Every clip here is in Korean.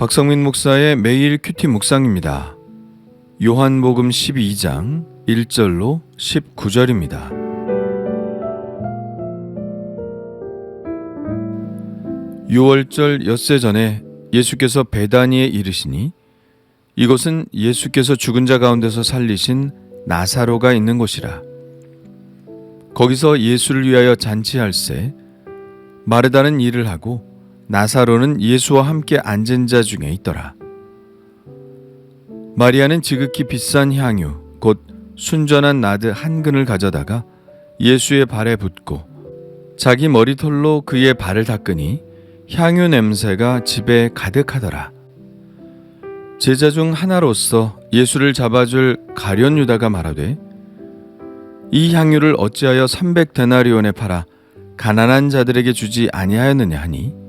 박성민 목사의 매일 큐티 묵상입니다. 요한복음 12장 1절로 19절입니다. 유월절 엿새 전에 예수께서 베다니에 이르시니 이곳은 예수께서 죽은 자 가운데서 살리신 나사로가 있는 곳이라. 거기서 예수를 위하여 잔치할새 마르다는 일을 하고 나사로는 예수와 함께 앉은 자 중에 있더라. 마리아는 지극히 비싼 향유 곧 순전한 나드 한 근을 가져다가 예수의 발에 붓고 자기 머리털로 그의 발을 닦으니 향유 냄새가 집에 가득하더라. 제자 중 하나로서 예수를 잡아줄 가룟 유다가 말하되 이 향유를 어찌하여 300데나리온에 팔아 가난한 자들에게 주지 아니하였느냐 하니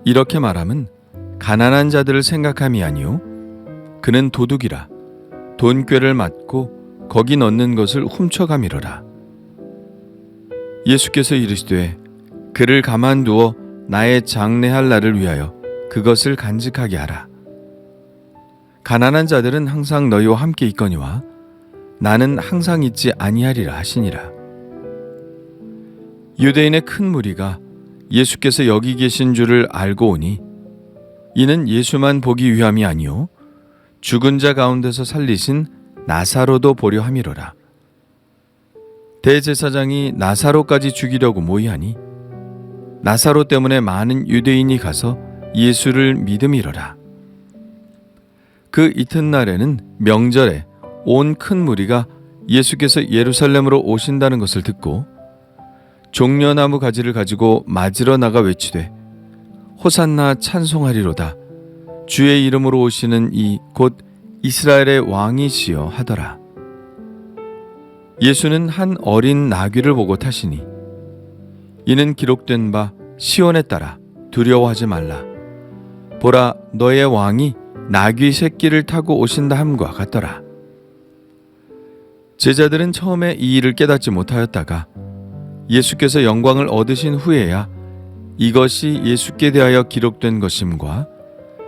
이렇게 말함은 가난한 자들을 생각함이 아니요 그는 도둑이라 돈꾀를 맞고 거기 넣는 것을 훔쳐가미러라. 예수께서 이르시되 그를 가만두어 나의 장례할 날을 위하여 그것을 간직하게 하라. 가난한 자들은 항상 너희와 함께 있거니와 나는 항상 있지 아니하리라 하시니라. 유대인의 큰 무리가 예수께서 여기 계신 줄을 알고 오니 이는 예수만 보기 위함이 아니요 죽은 자 가운데서 살리신 나사로도 보려 함이로라. 대제사장이 나사로까지 죽이려고 모의하니 나사로 때문에 많은 유대인이 가서 예수를 믿음이로라. 그 이튿날에는 명절에 온 큰 무리가 예수께서 예루살렘으로 오신다는 것을 듣고 종려나무 가지를 가지고 맞으러 나가 외치되 호산나 찬송하리로다. 주의 이름으로 오시는 이 곧 이스라엘의 왕이시여 하더라. 예수는 한 어린 나귀를 보고 타시니 이는 기록된 바 시온에 따라 두려워하지 말라. 보라 너의 왕이 나귀 새끼를 타고 오신다 함과 같더라. 제자들은 처음에 이 일을 깨닫지 못하였다가 예수께서 영광을 얻으신 후에야 이것이 예수께 대하여 기록된 것임과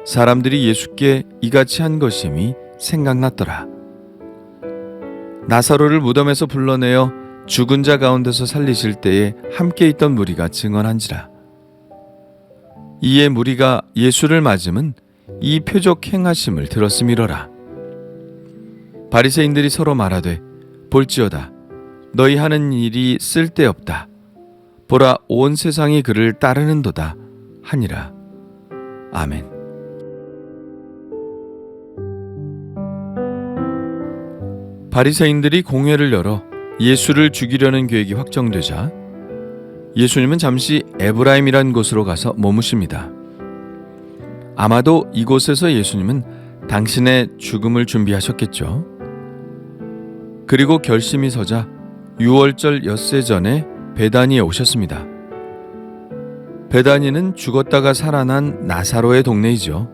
사람들이 예수께 이같이 한 것임이 생각났더라. 나사로를 무덤에서 불러내어 죽은 자 가운데서 살리실 때에 함께 있던 무리가 증언한지라. 이에 무리가 예수를 맞음은 이 표적 행하심을 들었음이로라. 바리새인들이 서로 말하되 볼지어다 너희 하는 일이 쓸데없다. 보라 온 세상이 그를 따르는도다 하니라. 아멘. 바리새인들이 공회를 열어 예수를 죽이려는 계획이 확정되자 예수님은 잠시 에브라임이란 곳으로 가서 머무십니다. 아마도 이곳에서 예수님은 당신의 죽음을 준비하셨겠죠. 그리고 결심이 서자 유월절 엿새 전에 베다니에 오셨습니다. 베다니는 죽었다가 살아난 나사로의 동네이죠.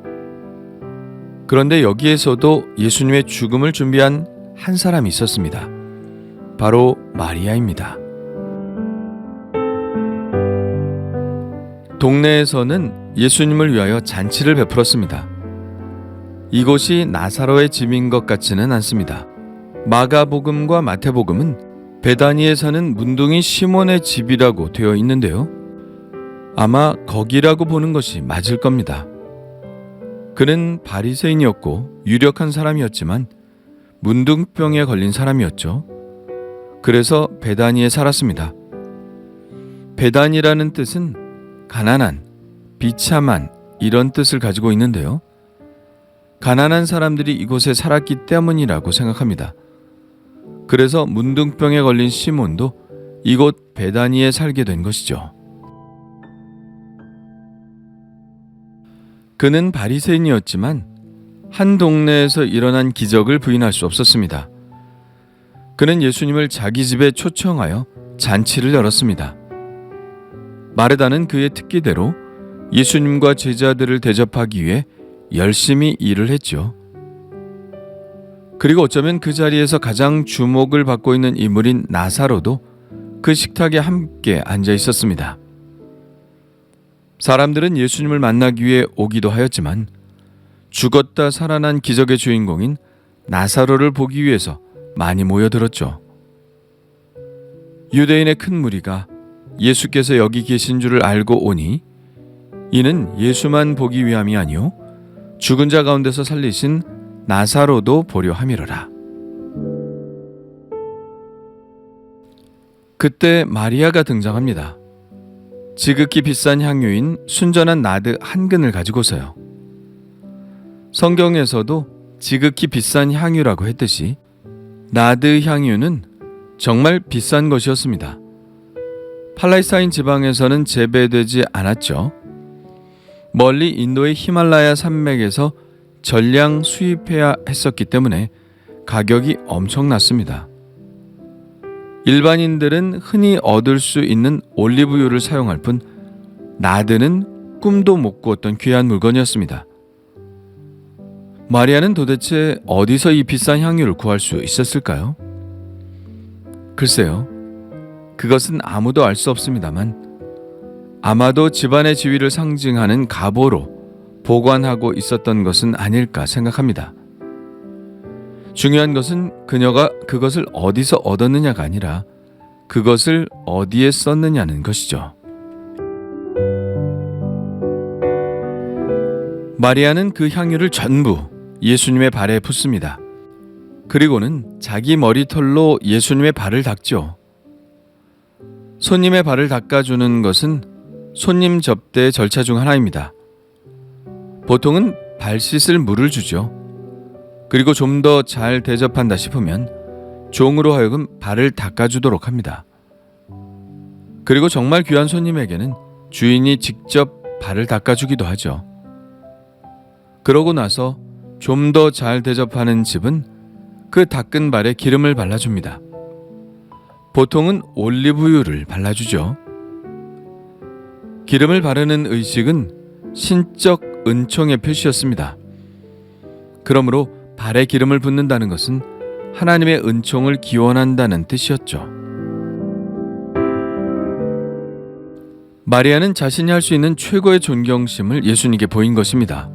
그런데 여기에서도 예수님의 죽음을 준비한 한 사람이 있었습니다. 바로 마리아입니다. 동네에서는 예수님을 위하여 잔치를 베풀었습니다. 이곳이 나사로의 집인 것 같지는 않습니다. 마가복음과 마태복음은 베다니에 사는 문둥이 시몬의 집이라고 되어 있는데요. 아마 거기라고 보는 것이 맞을 겁니다. 그는 바리새인이었고 유력한 사람이었지만 문둥병에 걸린 사람이었죠. 그래서 베다니에 살았습니다. 베다니라는 뜻은 가난한, 비참한 이런 뜻을 가지고 있는데요. 가난한 사람들이 이곳에 살았기 때문이라고 생각합니다. 그래서 문둥병에 걸린 시몬도 이곳 베다니에 살게 된 것이죠. 그는 바리새인이었지만 한 동네에서 일어난 기적을 부인할 수 없었습니다. 그는 예수님을 자기 집에 초청하여 잔치를 열었습니다. 마르다는 그의 특기대로 예수님과 제자들을 대접하기 위해 열심히 일을 했죠. 그리고 어쩌면 그 자리에서 가장 주목을 받고 있는 인물인 나사로도 그 식탁에 함께 앉아 있었습니다. 사람들은 예수님을 만나기 위해 오기도 하였지만 죽었다 살아난 기적의 주인공인 나사로를 보기 위해서 많이 모여들었죠. 유대인의 큰 무리가 예수께서 여기 계신 줄을 알고 오니 이는 예수만 보기 위함이 아니요 죽은 자 가운데서 살리신 나사로도 보려 함이로라. 그때 마리아가 등장합니다. 지극히 비싼 향유인 순전한 나드 한 근을 가지고서요. 성경에서도 지극히 비싼 향유라고 했듯이 나드 향유는 정말 비싼 것이었습니다. 팔레스타인 지방에서는 재배되지 않았죠. 멀리 인도의 히말라야 산맥에서 전량 수입해야 했었기 때문에 가격이 엄청났습니다. 일반인들은 흔히 얻을 수 있는 올리브유를 사용할 뿐 나드는 꿈도 못 꾸었던 귀한 물건이었습니다. 마리아는 도대체 어디서 이 비싼 향유를 구할 수 있었을까요? 글쎄요. 그것은 아무도 알 수 없습니다만 아마도 집안의 지위를 상징하는 갑오로 보관하고 있었던 것은 아닐까 생각합니다. 중요한 것은 그녀가 그것을 어디서 얻었느냐가 아니라 그것을 어디에 썼느냐는 것이죠. 마리아는 그 향유를 전부 예수님의 발에 붓습니다. 그리고는 자기 머리털로 예수님의 발을 닦죠. 손님의 발을 닦아주는 것은 손님 접대의 절차 중 하나입니다. 보통은 발 씻을 물을 주죠. 그리고 좀 더 잘 대접한다 싶으면 종으로 하여금 발을 닦아주도록 합니다. 그리고 정말 귀한 손님에게는 주인이 직접 발을 닦아주기도 하죠. 그러고 나서 좀 더 잘 대접하는 집은 그 닦은 발에 기름을 발라줍니다. 보통은 올리브유를 발라주죠. 기름을 바르는 의식은 신적 은총의 표시였습니다. 그러므로 발에 기름을 붓는다는 것은 하나님의 은총을 기원한다는 뜻이었죠. 마리아는 자신이 할 수 있는 최고의 존경심을 예수님께 보인 것입니다.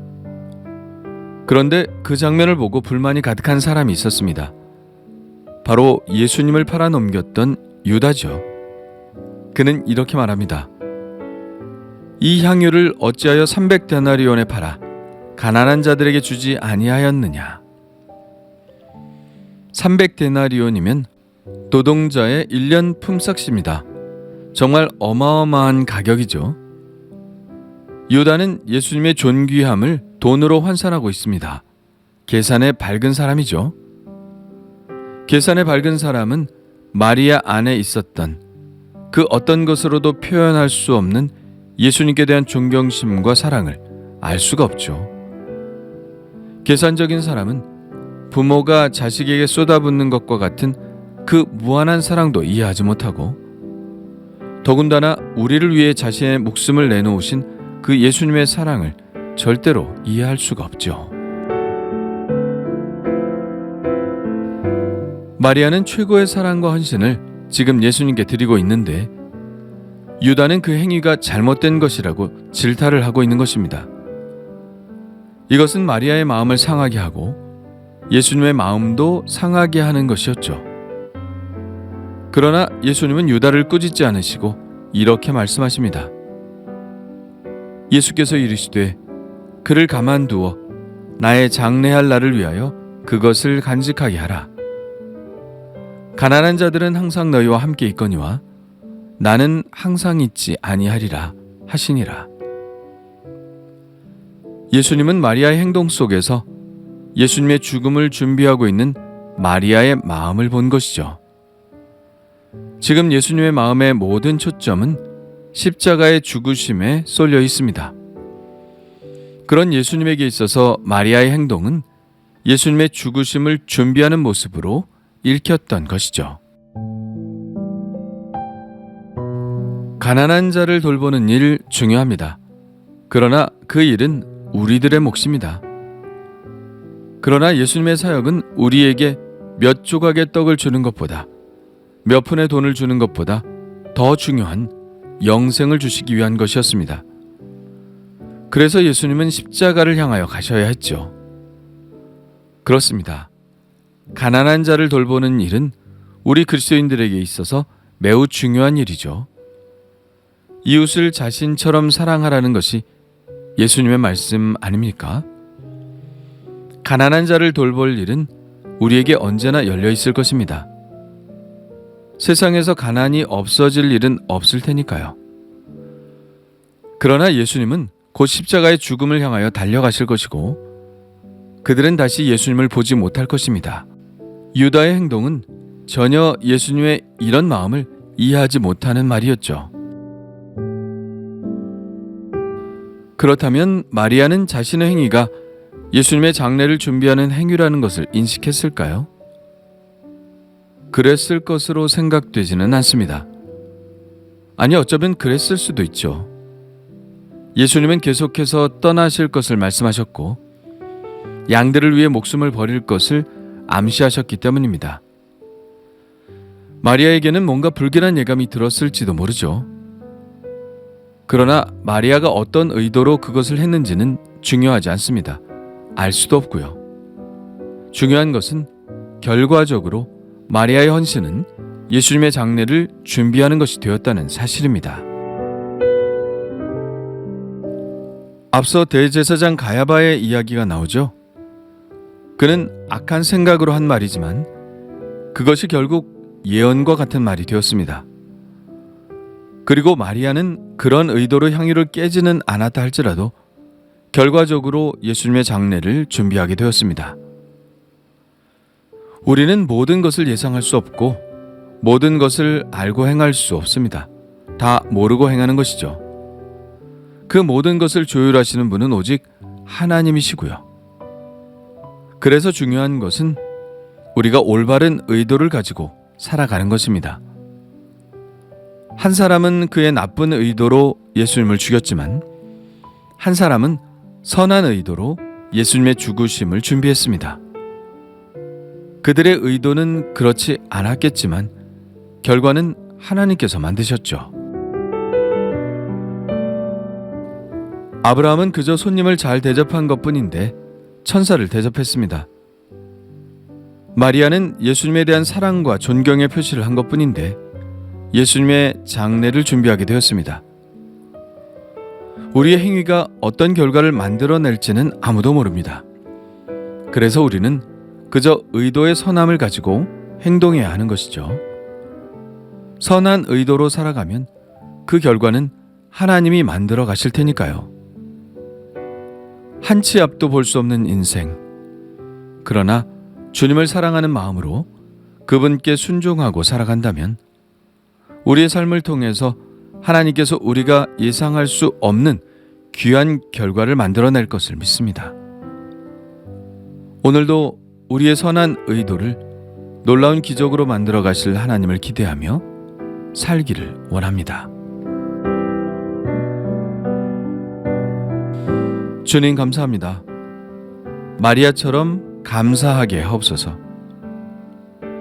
그런데 그 장면을 보고 불만이 가득한 사람이 있었습니다. 바로 예수님을 팔아넘겼던 유다죠. 그는 이렇게 말합니다. 이 향유를 어찌하여 300데나리온에 팔아 가난한 자들에게 주지 아니하였느냐. 300데나리온이면 노동자의 1년 품삯입니다. 정말 어마어마한 가격이죠. 유다는 예수님의 존귀함을 돈으로 환산하고 있습니다. 계산에 밝은 사람이죠. 계산에 밝은 사람은 마리아 안에 있었던 그 어떤 것으로도 표현할 수 없는 예수님께 대한 존경심과 사랑을 알 수가 없죠. 계산적인 사람은 부모가 자식에게 쏟아붓는 것과 같은 그 무한한 사랑도 이해하지 못하고 더군다나 우리를 위해 자신의 목숨을 내놓으신 그 예수님의 사랑을 절대로 이해할 수가 없죠. 마리아는 최고의 사랑과 헌신을 지금 예수님께 드리고 있는데 유다는 그 행위가 잘못된 것이라고 질타를 하고 있는 것입니다. 이것은 마리아의 마음을 상하게 하고 예수님의 마음도 상하게 하는 것이었죠. 그러나 예수님은 유다를 꾸짖지 않으시고 이렇게 말씀하십니다. 예수께서 이르시되 그를 가만두어 나의 장래할 날을 위하여 그것을 간직하게 하라. 가난한 자들은 항상 너희와 함께 있거니와 나는 항상 있지 아니하리라 하시니라. 예수님은 마리아의 행동 속에서 예수님의 죽음을 준비하고 있는 마리아의 마음을 본 것이죠. 지금 예수님의 마음의 모든 초점은 십자가의 죽으심에 쏠려 있습니다. 그런 예수님에게 있어서 마리아의 행동은 예수님의 죽으심을 준비하는 모습으로 읽혔던 것이죠. 가난한 자를 돌보는 일 중요합니다. 그러나 그 일은 우리들의 몫입니다. 그러나 예수님의 사역은 우리에게 몇 조각의 떡을 주는 것보다 몇 푼의 돈을 주는 것보다 더 중요한 영생을 주시기 위한 것이었습니다. 그래서 예수님은 십자가를 향하여 가셔야 했죠. 그렇습니다. 가난한 자를 돌보는 일은 우리 그리스도인들에게 있어서 매우 중요한 일이죠. 이웃을 자신처럼 사랑하라는 것이 예수님의 말씀 아닙니까? 가난한 자를 돌볼 일은 우리에게 언제나 열려 있을 것입니다. 세상에서 가난이 없어질 일은 없을 테니까요. 그러나 예수님은 곧 십자가의 죽음을 향하여 달려가실 것이고 그들은 다시 예수님을 보지 못할 것입니다. 유다의 행동은 전혀 예수님의 이런 마음을 이해하지 못하는 말이었죠. 그렇다면 마리아는 자신의 행위가 예수님의 장례를 준비하는 행위라는 것을 인식했을까요? 그랬을 것으로 생각되지는 않습니다. 아니, 어쩌면 그랬을 수도 있죠. 예수님은 계속해서 떠나실 것을 말씀하셨고 양들을 위해 목숨을 버릴 것을 암시하셨기 때문입니다. 마리아에게는 뭔가 불길한 예감이 들었을지도 모르죠. 그러나 마리아가 어떤 의도로 그것을 했는지는 중요하지 않습니다. 알 수도 없고요. 중요한 것은 결과적으로 마리아의 헌신은 예수님의 장례를 준비하는 것이 되었다는 사실입니다. 앞서 대제사장 가야바의 이야기가 나오죠. 그는 악한 생각으로 한 말이지만 그것이 결국 예언과 같은 말이 되었습니다. 그리고 마리아는 그런 의도로 향유를 깨지는 않았다 할지라도 결과적으로 예수님의 장례를 준비하게 되었습니다. 우리는 모든 것을 예상할 수 없고 모든 것을 알고 행할 수 없습니다. 다 모르고 행하는 것이죠. 그 모든 것을 조율하시는 분은 오직 하나님이시고요. 그래서 중요한 것은 우리가 올바른 의도를 가지고 살아가는 것입니다. 한 사람은 그의 나쁜 의도로 예수님을 죽였지만 한 사람은 선한 의도로 예수님의 죽으심을 준비했습니다. 그들의 의도는 그렇지 않았겠지만 결과는 하나님께서 만드셨죠. 아브라함은 그저 손님을 잘 대접한 것뿐인데 천사를 대접했습니다. 마리아는 예수님에 대한 사랑과 존경의 표시를 한 것뿐인데 예수님의 장례를 준비하게 되었습니다. 우리의 행위가 어떤 결과를 만들어낼지는 아무도 모릅니다. 그래서 우리는 그저 의도의 선함을 가지고 행동해야 하는 것이죠. 선한 의도로 살아가면 그 결과는 하나님이 만들어 가실 테니까요. 한 치 앞도 볼 수 없는 인생. 그러나 주님을 사랑하는 마음으로 그분께 순종하고 살아간다면 우리의 삶을 통해서 하나님께서 우리가 예상할 수 없는 귀한 결과를 만들어낼 것을 믿습니다. 오늘도 우리의 선한 의도를 놀라운 기적으로 만들어 가실 하나님을 기대하며 살기를 원합니다. 주님 감사합니다. 마리아처럼 감사하게 하옵소서.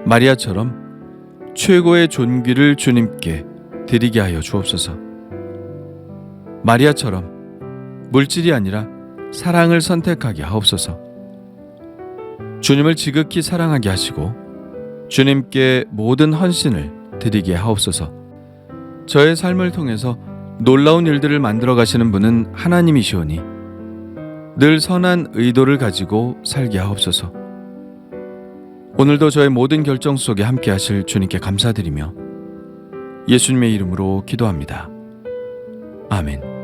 마리아처럼 최고의 존귀를 주님께 드리게 하여 주옵소서. 마리아처럼 물질이 아니라 사랑을 선택하게 하옵소서. 주님을 지극히 사랑하게 하시고 주님께 모든 헌신을 드리게 하옵소서. 저의 삶을 통해서 놀라운 일들을 만들어 가시는 분은 하나님이시오니 늘 선한 의도를 가지고 살게 하옵소서. 오늘도 저의 모든 결정 속에 함께 하실 주님께 감사드리며 예수님의 이름으로 기도합니다. 아멘.